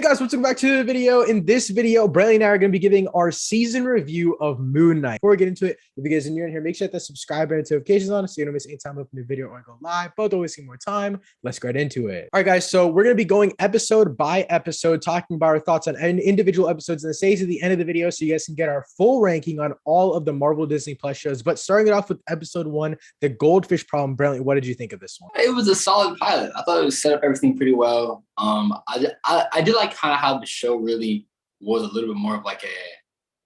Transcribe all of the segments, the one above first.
Guys, welcome back to the video. In this video, Brantley and I are going to be giving our season review of Moon Knight. Before we get into it, if you guys are new in here, make sure to hit the subscribe button and notifications on so you don't miss any time I upload a new video or I go live. But don't waste any more time. Let's get into it. All right, guys. So we're going to be going episode by episode, talking about our thoughts on individual episodes and the stays at the end of the video so you guys can get our full ranking on all of the Marvel Disney Plus shows. But starting it off with episode 1, The Goldfish Problem. Brantley, what did you think of this one? It was a solid pilot. I thought it was set up everything pretty well. I did like kind of how the show really was a little bit more of like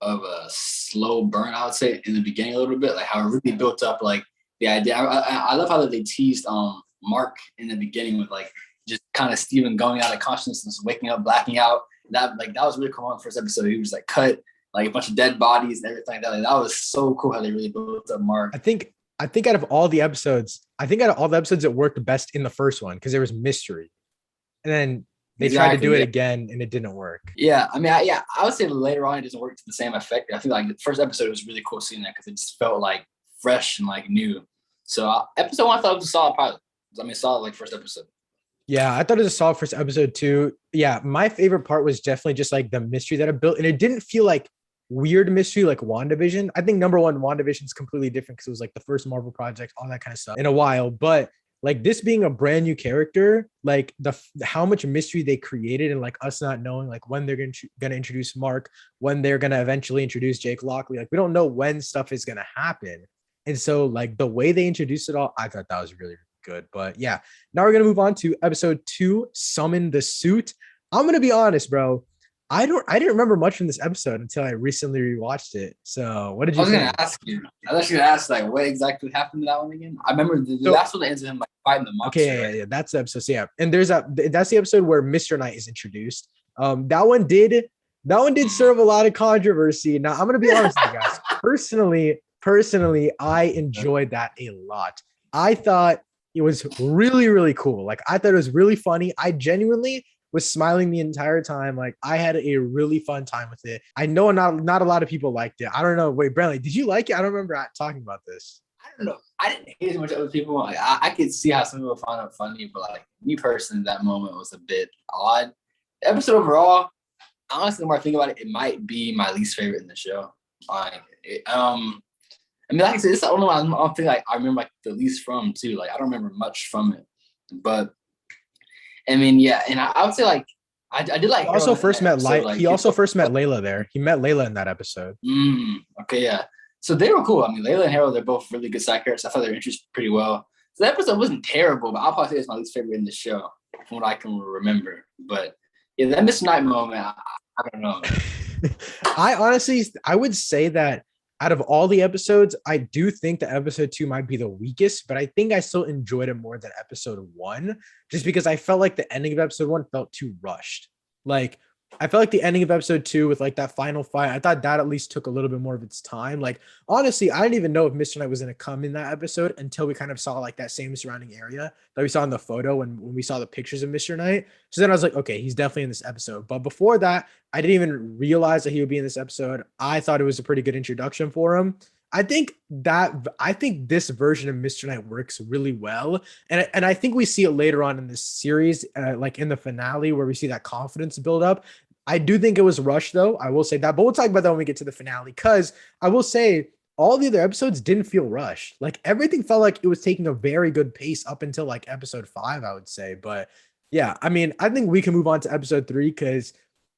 a slow burn, I would say, in the beginning a little bit, like how it really built up like the idea. I love how they teased Mark in the beginning with like just kind of Steven going out of consciousness, waking up, blacking out. That was really cool on the first episode. He was like cut, like a bunch of dead bodies and everything like that. Like, that was so cool how they really built up Mark. I think out of all the episodes, it worked best in the first one because there was mystery. And then they tried to do it again and it didn't work. Yeah. I mean, I would say later on it doesn't work to the same effect. I think like the first episode was really cool seeing that because it just felt like fresh and like new. So episode 1, I thought it was a solid pilot. I mean, solid like first episode. Yeah, I thought it was a solid first episode too. Yeah, my favorite part was definitely just like the mystery that it built. And it didn't feel like weird mystery like WandaVision. I think number one, WandaVision is completely different because it was like the first Marvel project, all that kind of stuff in a while. But like this being a brand new character, like how much mystery they created and like us not knowing like when they're going to introduce Mark, when they're going to eventually introduce Jake Lockley. Like we don't know when stuff is going to happen. And so like the way they introduced it all, I thought that was really, really good. But yeah, now we're going to move on to episode 2, Summon the Suit. I'm going to be honest, bro. I didn't remember much from this episode until I recently rewatched it. So what did you think? I was going to ask like what exactly happened to that one again? I remember the last one that ends with him like fighting the monster. Okay, yeah, that's the episode. So, yeah. And that's the episode where Mr. Knight is introduced. That one did serve a lot of controversy. Now I'm gonna be honest with you guys. Personally, I enjoyed that a lot. I thought it was really, really cool. Like I thought it was really funny. I genuinely was smiling the entire time. Like I had a really fun time with it. I know not a lot of people liked it. I don't know. Wait, Brantley, did you like it? I don't remember talking about this. I don't know. I didn't hate as much as other people. Like, I could see how some people find it funny, but like me personally, that moment was a bit odd. The episode overall, honestly, the more I think about it, it might be my least favorite in the show. Like, I mean, like I said, it's the only one I think like I remember like the least from too. Like I don't remember much from it, but I mean, yeah, and I would say like I did like. He also first met Layla there. He met Layla in that episode. Okay, yeah. So they were cool. I mean, Layla and Harold, they're both really good side characters. I thought they were introduced pretty well. So the episode wasn't terrible, but I'll probably say it's my least favorite in the show from what I can remember. But yeah, that Mr. Knight moment, I don't know. I would say that out of all the episodes, I do think that episode 2 might be the weakest, but I think I still enjoyed it more than episode 1, just because I felt like the ending of episode 1 felt too rushed. Like I felt like the ending of episode 2 with like that final fight, I thought that at least took a little bit more of its time. Like honestly, I didn't even know if Mr. Knight was going to come in that episode until we kind of saw like that same surrounding area that we saw in the photo when we saw the pictures of Mr. Knight. So then I was like, okay, he's definitely in this episode. But before that, I didn't even realize that he would be in this episode. I thought it was a pretty good introduction for him. I think this version of Mr. Knight works really well. And I think we see it later on in this series, like in the finale where we see that confidence build up. I do think it was rushed though. I will say that, but we'll talk about that when we get to the finale. Cause I will say all the other episodes didn't feel rushed. Like everything felt like it was taking a very good pace up until like episode 5, I would say. But yeah, I mean, I think we can move on to episode 3 because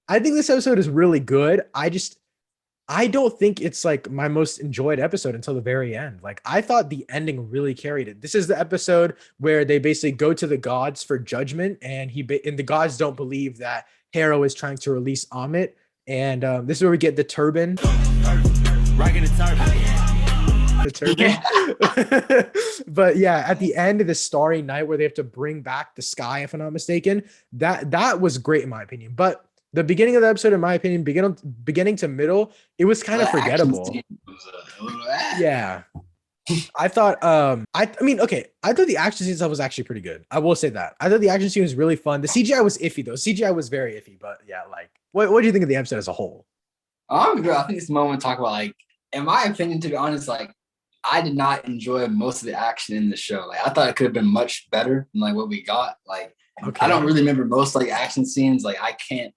I think this episode is really good. I don't think it's like my most enjoyed episode until the very end. Like I thought the ending really carried it. This is the episode where they basically go to the gods for judgment, and the gods don't believe that Harrow is trying to release Amit. And this is where we get the turban. The turban. But yeah, at the end of the Starry Night where they have to bring back the sky, if I'm not mistaken, that was great in my opinion. But the beginning of the episode, in my opinion, beginning to middle, it was kind of forgettable. Yeah. I thought, I mean, okay. I thought the action scene stuff was actually pretty good. I will say that. I thought the action scene was really fun. The CGI was iffy though. CGI was very iffy, but yeah, like, what do you think of the episode as a whole? I think it's the moment to talk about, like, in my opinion, to be honest, like, I did not enjoy most of the action in the show. Like, I thought it could have been much better than like what we got. Like, okay. I don't really remember most like action scenes. Like, I can't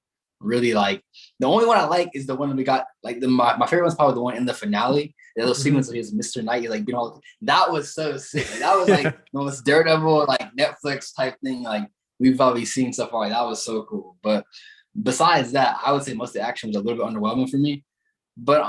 really like. The only one I like is the one that we got. Like my favorite one's probably the one in the finale. The little sequence of his Mr. Knight, like that was so sick. Like, that was like the most Daredevil like Netflix type thing like we've probably seen so far. Like, that was so cool. But besides that, I would say most of the action was a little bit underwhelming for me. But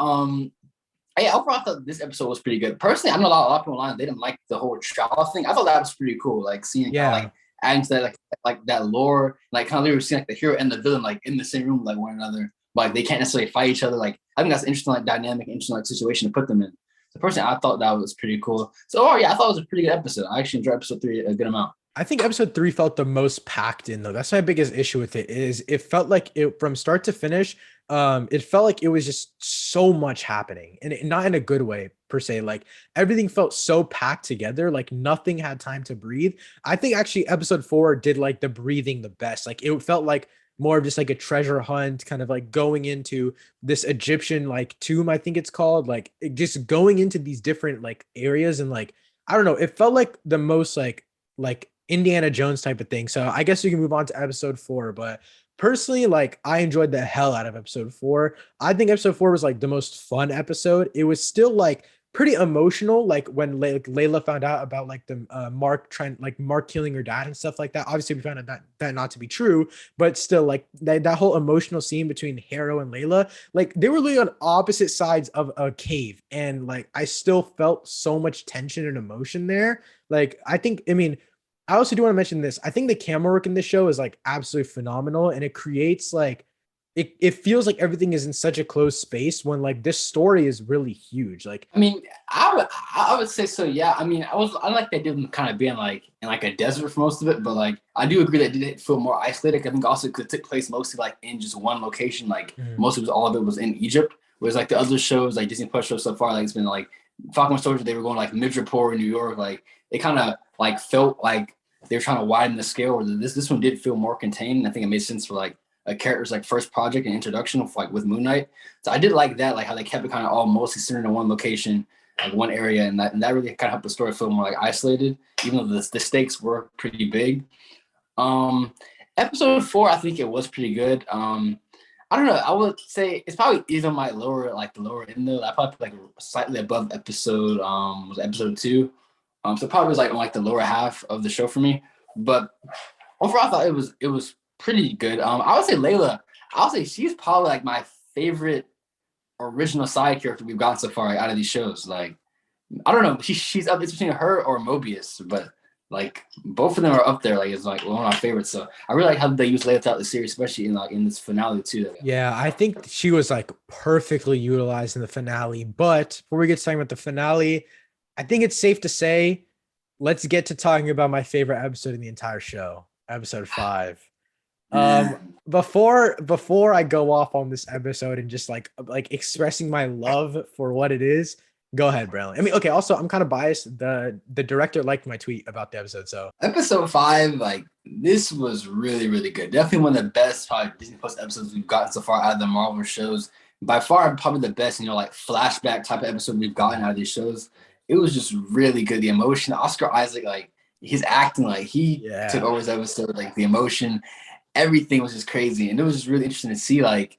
yeah, overall, I thought this episode was pretty good. Personally, I know a lot of people online they didn't like the whole trial thing. I thought that was pretty cool, like seeing kind of Yeah. like adding to that like that lore, like kind of literally seeing like the hero and the villain like in the same room like one another. Like they can't necessarily fight each other. Like I think that's an interesting like dynamic, interesting like situation to put them in. So personally, I thought that was pretty cool. So yeah, I thought it was a pretty good episode. I actually enjoyed episode 3 a good amount. I think episode 3 felt the most packed in though. That's my biggest issue with it is it felt like it from start to finish. It felt like it was just so much happening and not in a good way per se. Like everything felt so packed together, like nothing had time to breathe. I think actually episode 4 did like the breathing the best. Like it felt like more of just like a treasure hunt, kind of like going into this Egyptian like tomb, I think it's called, like just going into these different like areas and like I don't know, it felt like the most like Indiana Jones type of thing. So I guess we can move on to episode 4. But personally, like I enjoyed the hell out of episode 4. I think episode 4 was like the most fun episode. It was still like pretty emotional, like when Layla found out about like the Mark killing her dad and stuff like that. Obviously, we found out that not to be true, but still, like that whole emotional scene between Harrow and Layla, like they were literally on opposite sides of a cave, and like I still felt so much tension and emotion there. Like I mean, I also do want to mention this. I think the camera work in this show is like absolutely phenomenal, and it creates like it feels like everything is in such a closed space when like this story is really huge. Like, I mean, I would say so. Yeah. I mean, I like that didn't kind of being like in like a desert for most of it, but like I do agree that it did feel more isolated. I think also it took place mostly like in just one location. Like most of it, all of it was in Egypt. Whereas like the other shows, like Disney Plus shows so far, like it's been like Falcon Soldier, they were going like Midgeport in New York. Like it kind of like felt like they were trying to widen the scale. Where this one did feel more contained. And I think it made sense for like a character's like first project and introduction of like with Moon Knight. So I did like that, like how they kept it kind of all mostly centered in one location, like one area, and that really kind of helped the story feel more like isolated, even though the stakes were pretty big. Um, Episode 4, I think it was pretty good. I don't know. I would say it's probably even my lower, like the lower end though. I probably put like slightly above episode was episode 2. So probably was like on like the lower half of the show for me. But overall, I thought it was pretty good. I would say Layla. I would say she's probably like my favorite original side character we've gotten so far like, out of these shows. Like I don't know, she's up. It's between her or Mobius, but like both of them are up there. Like it's like one of my favorites. So I really like how they use Layla throughout the series, especially in like in this finale too. yeah, I think she was like perfectly utilized in the finale. But before we get started with the finale, I think it's safe to say, let's get to talking about my favorite episode in the entire show, episode 5. Before I go off on this episode and just like expressing my love for what it is, go ahead, Brantley. I mean, okay, also I'm kind of biased. The director liked my tweet about the episode, so Episode 5, like this was really, really good. Definitely one of the best probably Disney Plus episodes we've gotten so far out of the Marvel shows. By far, probably the best, like flashback type of episode we've gotten out of these shows. It was just really good. The emotion, Oscar Isaac, like his acting, like he took over his episode, like the emotion, everything was just crazy. And it was just really interesting to see like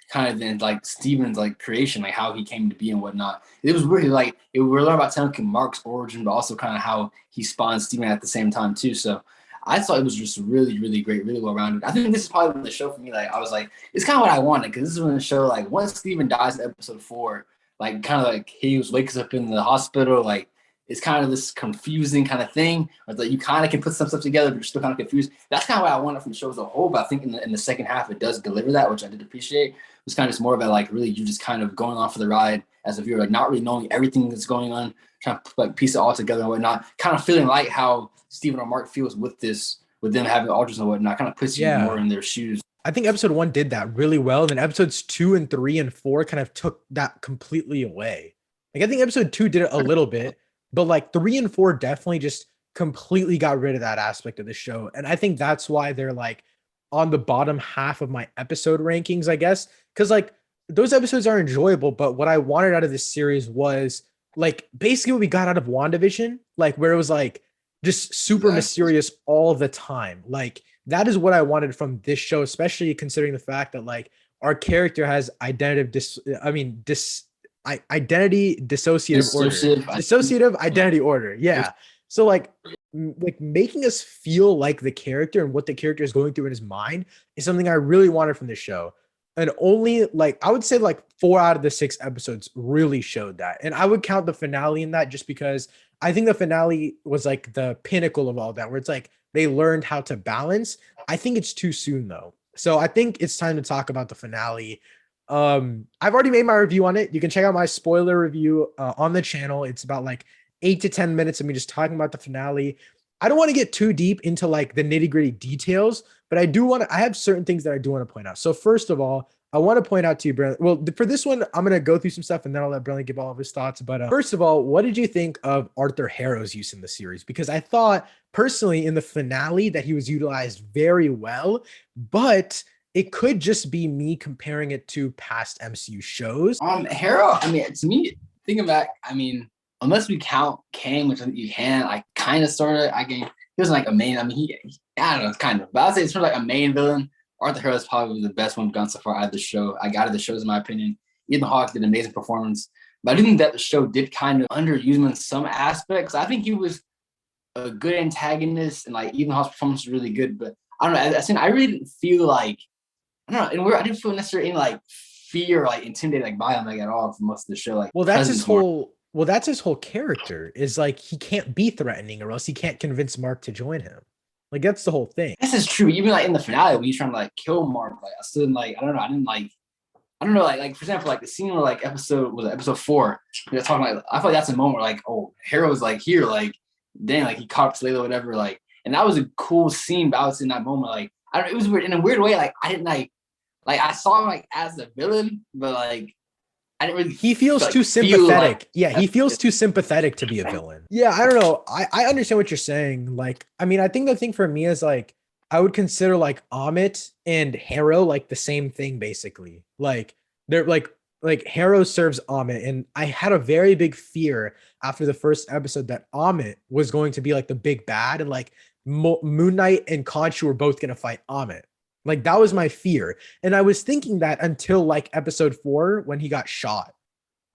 kind of then like Steven's like creation, like how he came to be and whatnot. It was really like we're learning about Temkin Mark's origin, but also kind of how he spawned Steven at the same time too. So I thought it was just really, really great, really well rounded. I think this is probably the show for me. Like I was like, it's kind of what I wanted because this is when the show like once Steven dies in episode 4, like kind of like he wakes up in the hospital, like it's kind of this confusing kind of thing. Or like you kind of can put some stuff together, but you're still kind of confused. That's kind of what I wanted from the show as a whole. But I think in the second half, it does deliver that, which I did appreciate. It was kind of just more about like really you just kind of going on for the ride as a viewer, like not really knowing everything that's going on, trying to like piece it all together and whatnot. Kind of feeling like how Steven or Mark feels with them having alters and whatnot. Kind of puts you more in their shoes. I think episode 1 did that really well. Then episodes 2 and 3 and 4 kind of took that completely away. Like I think episode 2 did it a little bit, but like 3 and 4 definitely just completely got rid of that aspect of the show. And I think that's why they're like on the bottom half of my episode rankings, I guess. Cause like those episodes are enjoyable, but what I wanted out of this series was like basically what we got out of WandaVision, like where it was like just super mysterious all the time. Like that is what I wanted from this show, especially considering the fact that like our character has identity dissociative order, Dissociative. dissociative Yeah. identity order. Yeah. So like like making us feel like the character and what the character is going through in his mind is something I really wanted from the show. And only like I would say like 4 out of the 6 episodes really showed that. And I would count the finale in that just because I think the finale was like the pinnacle of all that, where it's like they learned how to balance. I think it's too soon though. So I think it's time to talk about the finale. I've already made my review on it. You can check out my spoiler review on the channel. It's about like 8 to 10 minutes of me just talking about the finale. I don't want to get too deep into like the nitty-gritty details, but I have certain things that I do want to point out. So first of all, I want to point out to you, Brent. Well, for this one, I'm gonna go through some stuff and then I'll let Brentley give all of his thoughts. But first of all, what did you think of Arthur Harrow's use in the series? Because I thought personally in the finale that he was utilized very well, but it could just be me comparing it to past MCU shows. Harrow, I mean, to me, thinking back, I mean, unless we count Kang, which I think you can, like kind of sort of, he wasn't like a main, I mean, I don't know, kind of, but I'd say it's sort of like a main villain. Arthur Harrow is probably the best one we've gone so far out of the show. I got it, the shows, in my opinion. Ethan Hawke did an amazing performance, but I do think that the show did kind of underuse him in some aspects. I think he was a good antagonist, and like Ethan Hawke's performance was really good, but I don't know. I really didn't feel like, I don't know, and I didn't feel necessarily any like fear or like intimidated like by him like at all for most of the show. Like, well, that's his whole character is like he can't be threatening or else he can't convince Mark to join him. Like that's the whole thing. This is true. Even like in the finale when he's trying to like kill Mark, like I still didn't like, I don't know, I don't know, like for example, like the scene where like episode 4, they're talking like, I feel like that's a moment where like, oh, Harrow's like here, like dang, like he caught up to Layla, whatever, like, and that was a cool scene, but I was in that moment, like, I don't, it was weird in a weird way, like I didn't like I saw him like as a villain, but like I didn't really. He feels too sympathetic. Yeah, he feels too sympathetic to be a villain. Yeah, I don't know. I understand what you're saying. Like, I mean, I think the thing for me is like I would consider like Amit and Harrow like the same thing basically. Like they're like Harrow serves Amit, and I had a very big fear after the first episode that Amit was going to be like the big bad, and like Moon Knight and Khonshu were both gonna fight Amit. Like that was my fear. And I was thinking that until like episode 4 when he got shot.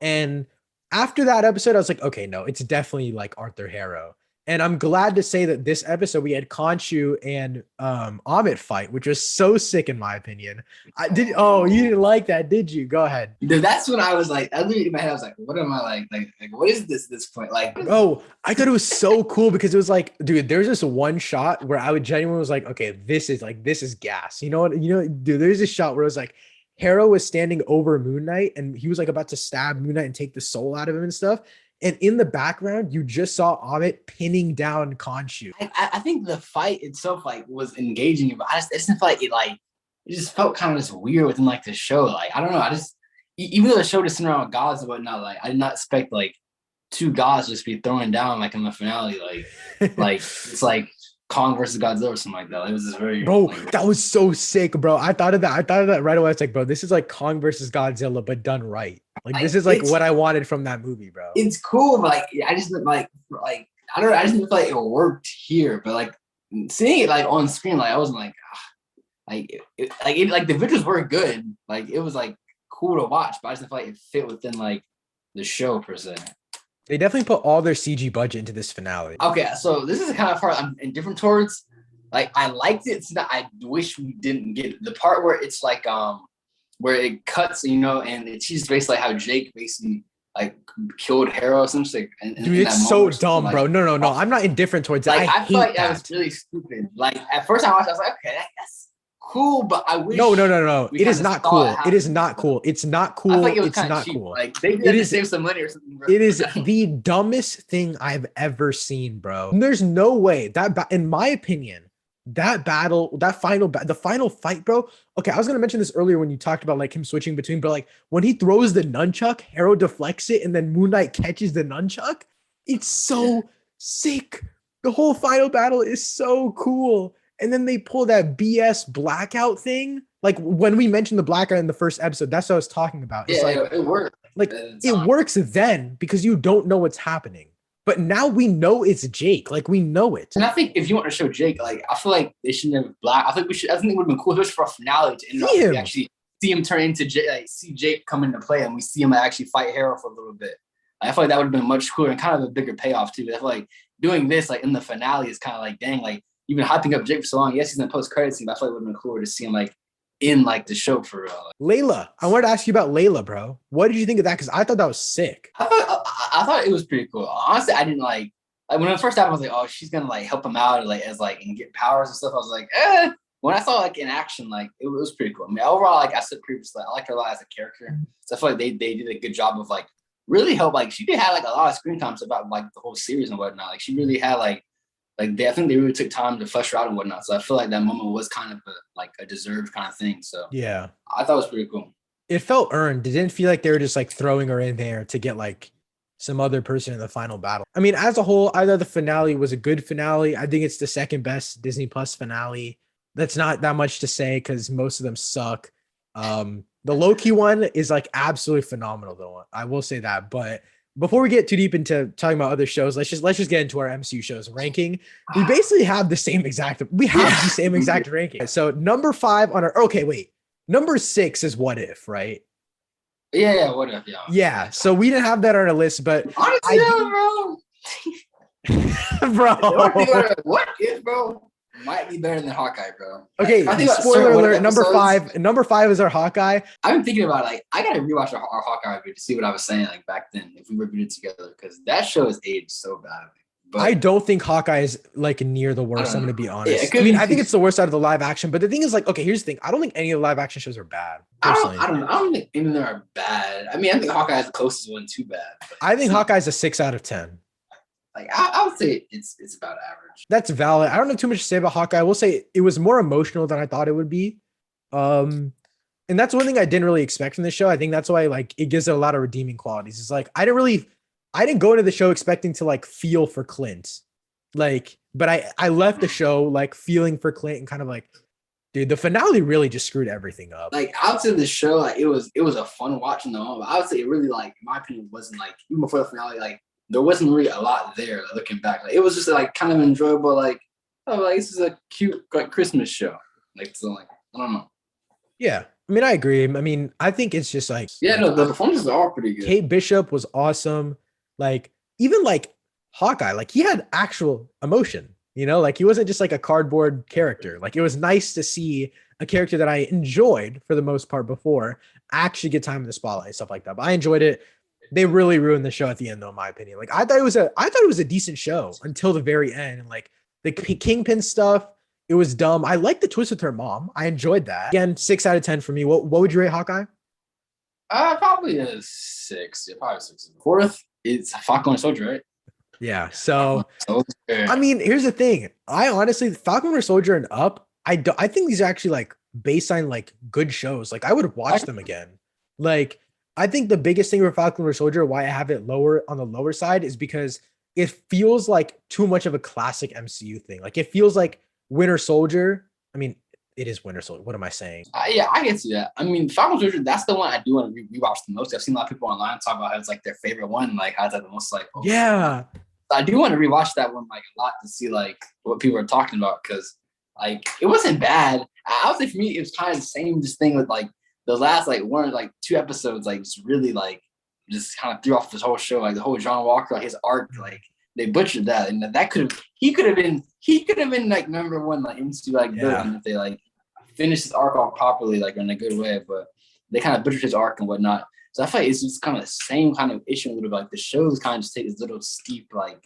And after that episode, I was like, okay, no, it's definitely like Arthur Harrow. And I'm glad to say that this episode we had Khonshu and Amit fight, which was so sick in my opinion. You didn't like that, did you? Go ahead. Dude, that's when I was like, in my head, I was like, what am I like what is this point? Like, oh, I thought it was so cool because it was like, dude, there's this one shot where I would genuinely was like, okay, this is gas. You know what? Dude, there's this shot where it was like Harrow was standing over Moon Knight and he was like about to stab Moon Knight and take the soul out of him and stuff. And in the background, you just saw Amit pinning down Khonshu. I think the fight itself like was engaging, but I just didn't feel like it just felt kind of just weird within like the show. Like I don't know, I just even though the show just centered around gods and whatnot, like I did not expect like 2 gods just be throwing down like in the finale, like it's like Kong versus Godzilla or something like that. It was just very that was so sick, bro. I thought of that right away. I was like, bro, this is like Kong versus Godzilla, but done right. Like this is like what I wanted from that movie, bro. It's cool, but like I just like I don't know, I just didn't feel like it worked here, but like seeing it like on screen, like I wasn't like like the visuals were good, like it was like cool to watch, but I just didn't feel like it fit within like the show per se. They definitely put all their CG budget into this finale. Okay, so this is the kind of part I'm indifferent towards. Like I liked it. It's not, I wish we didn't get the part where it's like where it cuts, and it's just basically like how Jake basically like killed Harrow or something. Dude, it's so dumb, like, bro. No. I'm not indifferent towards it. Like, I feel like that was really stupid. Like at first I watched, I was like, okay, that's cool, but I wish. No. It is not cool. It is not cool. It's not cool. I it was it's not cheap. cool. Like they did save some money or something. Bro. It is the dumbest thing I've ever seen, bro. There's no way that, in my opinion, that battle, the final fight, bro. Okay, I was gonna mention this earlier when you talked about like him switching between, but like when he throws the nunchuck, Harrow deflects it, and then Moon Knight catches the nunchuck. It's so sick. The whole final battle is so cool. And then they pull that BS blackout thing. Like when we mentioned the blackout in the first episode, that's what I was talking about. It's it worked. Like it works then because you don't know what's happening. But now we know it's Jake. Like we know it. And I think if you want to show Jake, like I feel like they shouldn't have black. I think we should. I think it would have been cool, especially for a finale, to end off. We actually see him turn into Jake, like see Jake come into play, and we see him actually fight Harold for a little bit. I feel like that would have been much cooler and kind of a bigger payoff too. I feel like doing this like in the finale is kind of like, dang, like you've been hyping up Jake for so long. Yes, he's in the post credits scene, but I feel like it would have been cooler to see him like in like the show for real. Layla, I wanted to ask you about Layla, bro. What did you think of that? Because I thought that was sick. I thought it was pretty cool. Honestly, I didn't like when it first happened. I was like, oh, she's gonna like help him out, like as like and get powers and stuff. I was like, eh. When I saw like in action, like it was pretty cool. I mean, overall, like I said previously, I like her a lot as a character. So I feel like they did a good job of like really help. Like she did have like a lot of screen times about like the whole series and whatnot. Like she really had like I think they really took time to flesh her out and whatnot. So I feel like that moment was kind of a deserved kind of thing. So yeah, I thought it was pretty cool. It felt earned. It didn't feel like they were just like throwing her in there to get like some other person in the final battle. I mean, as a whole, I thought the finale was a good finale. I think it's the second best Disney Plus finale. That's not that much to say because most of them suck. The Loki one is like absolutely phenomenal though. I will say that. But before we get too deep into talking about other shows, let's just get into our MCU shows ranking. We basically have the same exact ranking. So number 5 on our number 6 is What If, right? Yeah, What If, yeah. So we didn't have that on our list, but honestly, bro. What If, bro? Might be better than Hawkeye, bro. Okay, I think spoiler alert. Number five is our Hawkeye. I've been thinking about like I gotta rewatch our Hawkeye review to see what I was saying like back then if we reviewed it together because that show has aged so bad. But I don't think Hawkeye is like near the worst. I'm gonna be honest. Yeah, I think it's the worst out of the live action. But the thing is, like, okay, here's the thing. I don't think any of the live action shows are bad. Personally. I don't think any of them are bad. I mean, I think Hawkeye is the closest one to bad. I think Hawkeye's a 6 out of 10. Like I would say it's about average. That's valid. I don't know too much to say about Hawkeye. I will say it was more emotional than I thought it would be. And that's one thing I didn't really expect from the show. I think that's why like it gives it a lot of redeeming qualities. It's like I didn't go into the show expecting to like feel for Clint. Like, but I left the show like feeling for Clint and kind of like, dude, the finale really just screwed everything up. Like outside the show, like it was a fun watch in the moment. But I would say it really like in my opinion wasn't like even before the finale, like there wasn't really a lot there looking back. Like it was just like kind of enjoyable, like, oh, like this is a cute like Christmas show. Like so like I don't know. Yeah. I mean, I agree. I mean, I think it's just like the performances are all pretty good. Kate Bishop was awesome. Like, even like Hawkeye, like he had actual emotion, you know, like he wasn't just like a cardboard character. Like it was nice to see a character that I enjoyed for the most part before actually get time in the spotlight and stuff like that. But I enjoyed it. They really ruined the show at the end, though, in my opinion. Like I thought it was a decent show until the very end. And like the Kingpin stuff, it was dumb. I liked the twist with her mom. I enjoyed that. Again, 6 out of 10 for me. What would you rate Hawkeye? Probably a 6. Yeah, probably 6. Fourth, it's Falcon and Soldier, right? Yeah. So I mean, here's the thing. I honestly, Falcon and Soldier and Up, I think these are actually like baseline like good shows. Like I would watch them again. Like I think the biggest thing for Falcon and Soldier, why I have it lower on the lower side, is because it feels like too much of a classic MCU thing. Like it feels like Winter Soldier. I mean, it is Winter Soldier. What am I saying? Yeah, I can see that. I mean, Falcon Soldier, that's the one I do want to rewatch the most. I've seen a lot of people online talk about how it's like their favorite one, like how it's like the most like. Oh, yeah. I do want to rewatch that one like a lot to see like what people are talking about because like it wasn't bad. I would say for me it was kind of the same just thing with like the last like one like 2 episodes like just really like just kind of threw off this whole show like the whole John Walker like his arc like they butchered that and that could have been like number 1 like MCU like villain if they like finished his arc off properly like in a good way, but they kind of butchered his arc and whatnot. So I feel like it's just kind of the same kind of issue a little bit. Like the shows kind of just take this little steep like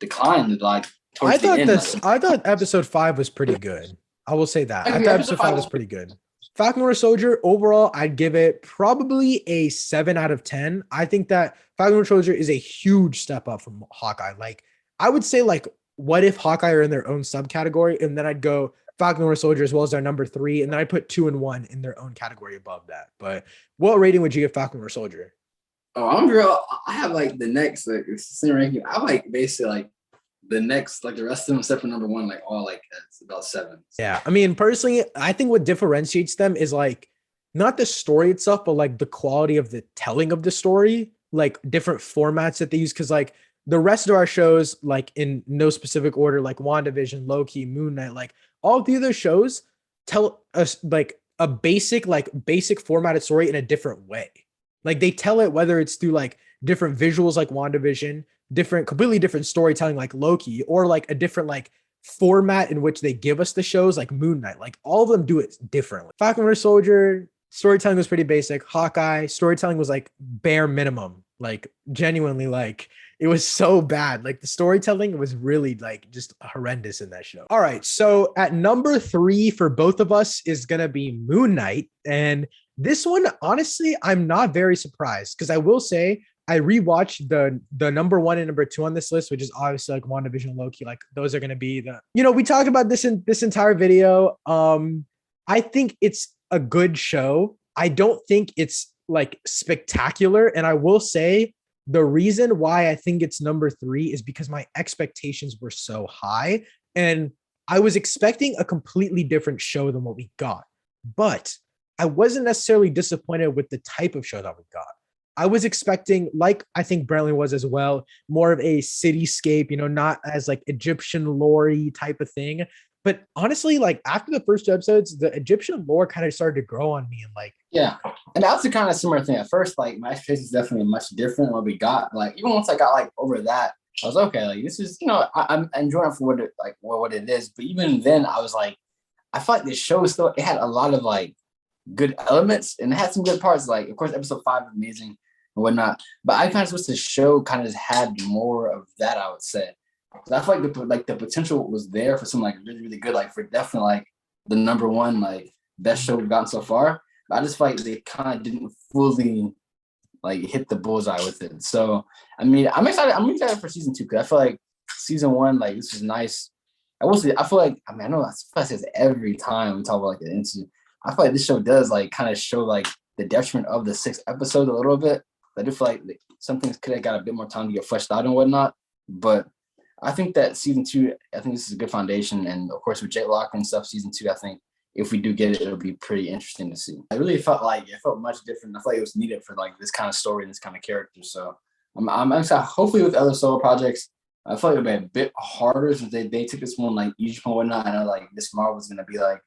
decline like towards the end. I thought episode 5 was pretty good. I will say that. I thought episode 5 was pretty good. Falcon Winter Soldier, overall, I'd give it probably a 7 out of 10. I think that Falcon Winter Soldier is a huge step up from Hawkeye. Like, I would say, like, what if Hawkeye are in their own subcategory? And then I'd go Falcon Winter Soldier as well as their number 3. And then I put 2 and 1 in their own category above that. But what rating would you give Falcon Winter Soldier? Oh, I'm real. I have, like, the next, like, same ranking. I like basically, like, the next, like the rest of them except for number 1, like all like it's about 7. Yeah. I mean, personally, I think what differentiates them is like not the story itself, but like the quality of the telling of the story, like different formats that they use. Cause like the rest of our shows, like in no specific order, like WandaVision, Loki, Moon Knight, like all the other shows tell us like a basic formatted story in a different way. Like they tell it whether it's through like different visuals like WandaVision, completely different storytelling like Loki, or like a different like format in which they give us the shows like Moon Knight. Like all of them do it differently. Falcon Winter Soldier storytelling was pretty basic. Hawkeye storytelling was like bare minimum. Like genuinely, like it was so bad. Like the storytelling was really like just horrendous in that show. All right, so at number 3 for both of us is gonna be Moon Knight, and this one, honestly, I'm not very surprised because I will say I rewatched the number 1 and number 2 on this list, which is obviously like WandaVision and Loki. Like those are gonna be the, we talked about this in this entire video. I think it's a good show. I don't think it's like spectacular. And I will say the reason why I think it's number 3 is because my expectations were so high and I was expecting a completely different show than what we got. But I wasn't necessarily disappointed with the type of show that we got. I was expecting, like I think Brantley was as well, more of a cityscape, not as like Egyptian lore type of thing. But honestly, like after the first 2 episodes, the Egyptian lore kind of started to grow on me, and like Yeah, and that's the kind of similar thing. At first, like my expectations definitely much different than what we got. Like even once I got like over that, I was okay. Like this is, I'm enjoying it for what it is. But even then, I was like, I felt like this show still it had a lot of like good elements and it had some good parts. Like of course, episode 5 was amazing and whatnot. But I kind of wish the show kind of just had more of that. I would say. So I feel like the potential was there for some like really really good, like for definitely like the number 1 like best show we've gotten so far. But I just feel like they kind of didn't fully like hit the bullseye with it. So I mean, I'm excited. I'm excited for season 2 because I feel like season 1 like this was nice. I will say I feel like I know I say this every time we talk about like the interview. I feel like this show does like kind of show like the detriment of the 6 episodes a little bit. I do feel like some things could have got a bit more time to get fleshed out and whatnot. But I think that season 2, I think this is a good foundation. And of course, with Jake Lock and stuff, season 2, I think if we do get it, it'll be pretty interesting to see. I really felt like it felt much different. I felt like it was needed for like this kind of story and this kind of character. So I'm excited. Hopefully with other solo projects, I feel like it'll be a bit harder since they took this one like Egypt and whatnot. I know like this Marvel was gonna be like,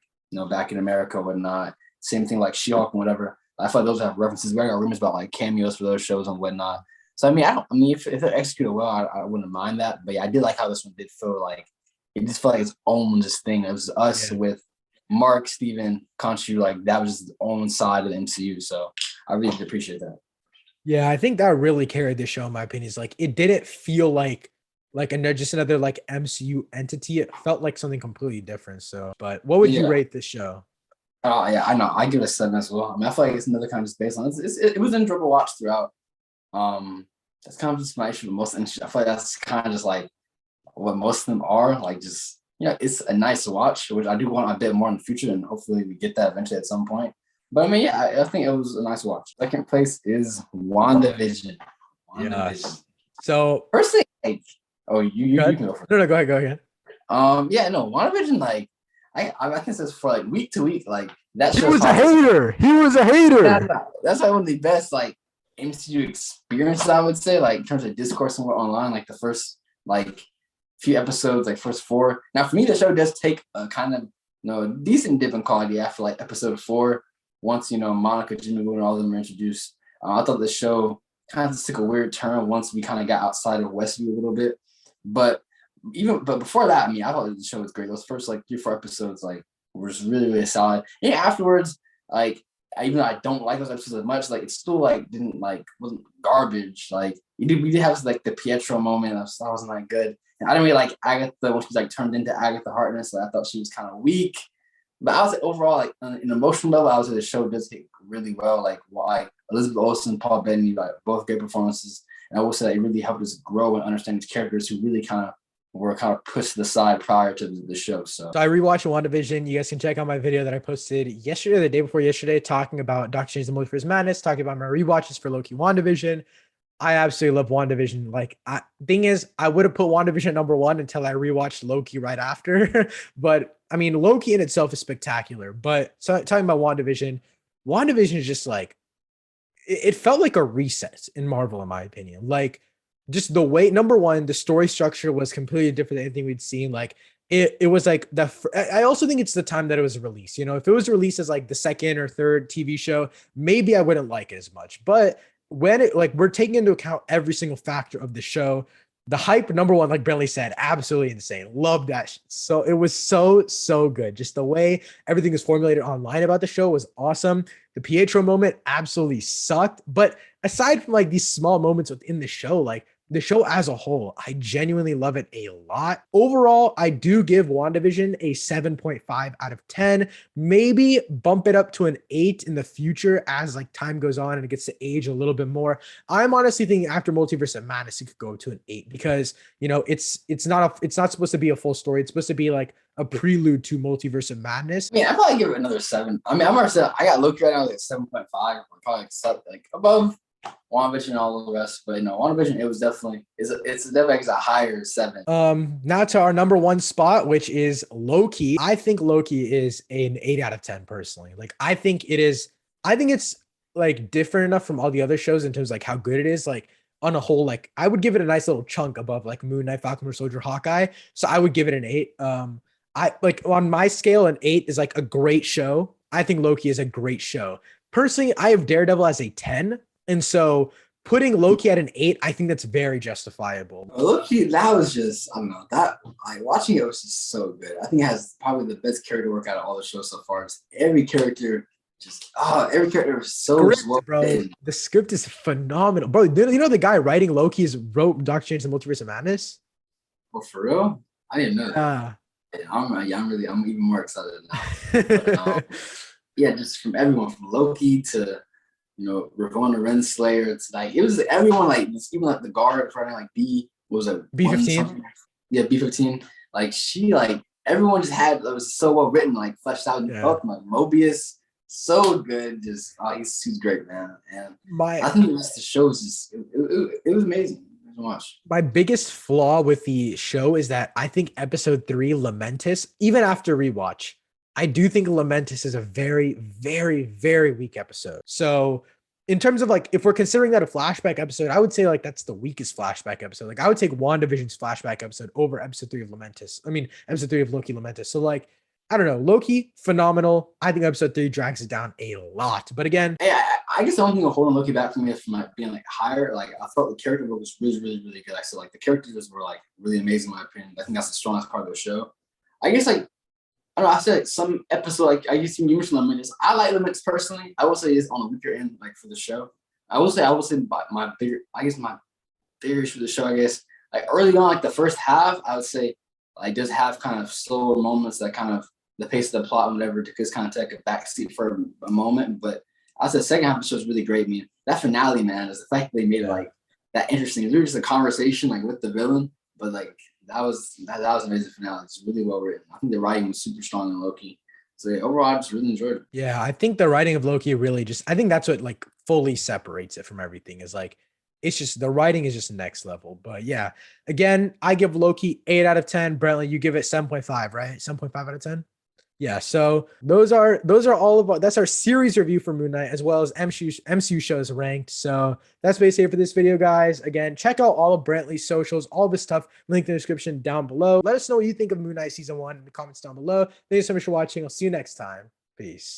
back in America or whatnot. Same thing like She-Hulk and whatever. I feel like those have references. We got rumors about like cameos for those shows and whatnot. So I mean, if they're executed well, I wouldn't mind that. But yeah, I did like how this one did feel like it just felt like its own just thing. It was us with Mark, Steven, Khonshu, like that was just the own side of the MCU. So I really appreciate that. Yeah, I think that really carried the show in my opinion. Is like it didn't feel like just another like MCU entity. It felt like something completely different. So, but what would you rate this show? Yeah, I know. I give it a 7 as well. I mean, I feel like it's another kind of just based on it was enjoyable watch throughout. That's kind of just my issue with most industries. I feel like that's kind of just like what most of them are. Like just it's a nice watch, which I do want a bit more in the future, and hopefully we get that eventually at some point. But I mean, yeah, I think it was a nice watch. Second place is WandaVision. Yeah. So personally, like, you can go first. No, go ahead. WandaVision, like I think it's for like week to week, like that. He was a hater. Yeah, that's like one of the best like MCU experiences, I would say, like in terms of discourse and online, like the first like few episodes, like first 4. Now for me, the show does take a kind of decent dip in quality after like episode 4. Once Monica, Jimmy Woo, and all of them were introduced, I thought the show kind of took a weird turn once we kind of got outside of Westview a little bit. But before that, I mean, I thought the show was great. Those first like 3-4 episodes like were just really really solid. And afterwards, like even though I don't like those episodes as much, like it still like wasn't garbage. Like we did have like the Pietro moment. That wasn't that good. And I didn't really like Agatha when she's like turned into Agatha Harkness. So I thought she was kind of weak. But I was like overall like on an emotional level, I would say the show does hit really well. Like Elizabeth Olsen, Paul Bettany, like both great performances. And I will say that it really helped us grow and understand these characters who really were pushed to the side prior to the show. So I rewatched WandaVision. You guys can check out my video that I posted yesterday, the day before yesterday, talking about Doctor Strange: The Multiverse of Madness, talking about my rewatches for Loki, WandaVision. I absolutely love WandaVision. Like, thing is, I would have put WandaVision number 1 until I rewatched Loki right after. But I mean, Loki in itself is spectacular. But so talking about WandaVision is just like it felt like a reset in Marvel, in my opinion. Like just the way, number one, the story structure was completely different than anything we'd seen. Like it was like I also think it's the time that it was released. You know, if it was released as like the second or third TV show, maybe I wouldn't like it as much. But when it, like, we're taking into account every single factor of the show, the hype, number one, like Brentley said, absolutely insane. Love that. So it was so good. Just the way everything is formulated online about the show was awesome. The Pietro moment absolutely sucked. But aside from like these small moments within the show, like the show as a whole, I genuinely love it a lot. Overall, I do give WandaVision a 7.5 out of 10. Maybe bump it up to an 8 in the future as like time goes on and it gets to age a little bit more. I'm honestly thinking after Multiverse of Madness, it could go to an 8 because, you know, it's not supposed to be a full story. It's supposed to be like a prelude to Multiverse of Madness. I mean, I probably give it another 7. I mean, I'm already said I got Loki right now like 7.5. Or probably like above WandaVision and all the rest, but no, WandaVision, it's definitely a higher 7. Now to our number one spot, which is Loki. I think Loki is an 8 out of 10 personally. Like I think it's like different enough from all the other shows in terms of like how good it is. Like on a whole, like I would give it a nice little chunk above like Moon Knight, Falcon, Winter Soldier, Hawkeye. So I would give it an 8. I like on my scale, an 8 is like a great show. I think Loki is a great show. Personally, I have Daredevil as a 10. And so putting Loki at an 8, I think that's very justifiable. Loki, that was just, I don't know, that like watching it was just so good. I think it has probably the best character work out of all the shows so far. It's every character was so Script, bro. The script is phenomenal. Bro, you know the guy writing Loki wrote Doctor Strange and the Multiverse of Madness? Oh, for real? I didn't know that. I'm even more excited now. But, yeah, just from everyone, from Loki to Ravonna Renslayer. It's like it was everyone, like even like the guard running like B-15. Yeah, B-15. Like she, like everyone just had, it was so well written, like fleshed out and developed. Like Mobius, so good. Just he's great, man. And I think the show was just it was amazing to watch. My biggest flaw with the show is that I think episode 3, Lamentis, even after rewatch, I do think Lamentis is a very, very, very weak episode. So in terms of like, if we're considering that a flashback episode, I would say like that's the weakest flashback episode. Like I would take WandaVision's flashback episode over episode 3 of Lamentis. I mean, episode 3 of Loki Lamentis. So like, I don't know, Loki, phenomenal. I think episode 3 drags it down a lot. But again, I guess the only thing that holding Loki back from me from like being like higher, like I thought the character work was really, really, really good. I said like the characters were like really amazing in my opinion. I think that's the strongest part of the show. I guess like I don't know. I said like, some episode, like I guess you mentioned Limits. I like Limits personally. I will say it's on the weaker end, like for the show. I will say my theories for the show. I guess like early on, like the first half, I would say like does have kind of slower moments that kind of the pace of the plot and whatever to just kind of take a backseat for a moment. But I said the second half of the show is really great. I mean, that finale, man, is the fact that they made it like that interesting. It was just a conversation like with the villain, but like. That was an amazing finale. It's really well written. I think the writing was super strong in Loki. So yeah, overall, I just really enjoyed it. Yeah, I think the writing of Loki really I think that's what like fully separates it from everything is like, it's just the writing is just next level. But yeah, again, I give Loki 8 out of 10. Brantley, you give it 7.5, right? 7.5 out of 10. Yeah, so those are all of that's our series review for Moon Knight as well as MCU shows ranked. So that's basically it for this video, guys. Again, check out all of Brantley's socials, all of his stuff, link in the description down below. Let us know what you think of Moon Knight season 1 in the comments down below. Thank you so much for watching. I'll see you next time. Peace.